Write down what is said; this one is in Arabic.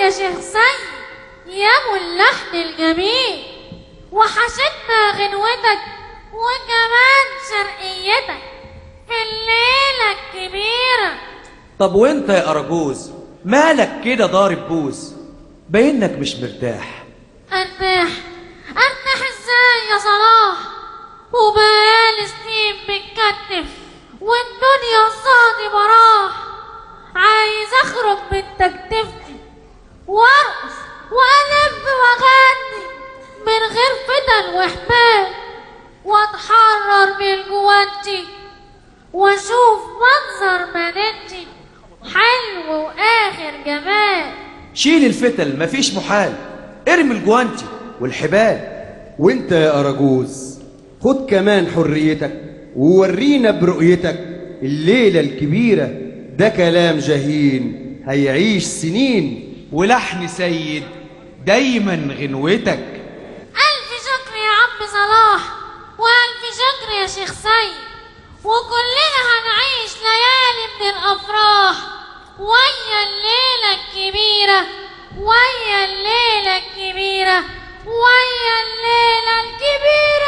يا شيخ سيد يا ابو اللحن الجميل، وحشتنا غنوتك وكمان شرقيتك في الليلة الكبيرة. طب وانت يا أراجوز مالك كده ضارب بوز؟ باينك مش مرتاح. ارتاح ازاي يا صلاح؟ وبقالي سنين بتكتف والدنيا قصادي براح. عايز اخرج من تكتفتي وارقص والف واغني من غير فتن وحبال، واتحرر من جوانتي واشوف منظر مدينتي حلو واخر جمال. شيل الفتل مفيش محال، ارمي الجوانتي والحبال. وانت يا أراجوز خد كمان حريتك وورينا برؤيتك الليلة الكبيرة. ده كلام جهين هيعيش سنين، ولحن سيد دايما غنوتك. ألف شكر يا عم صلاح وألف شكر يا شيخ سيد، وكلنا هنعيش ليالي من الأفراح ويا الليلة الكبيرة، ويا الليلة الكبيرة، ويا الليلة الكبيرة.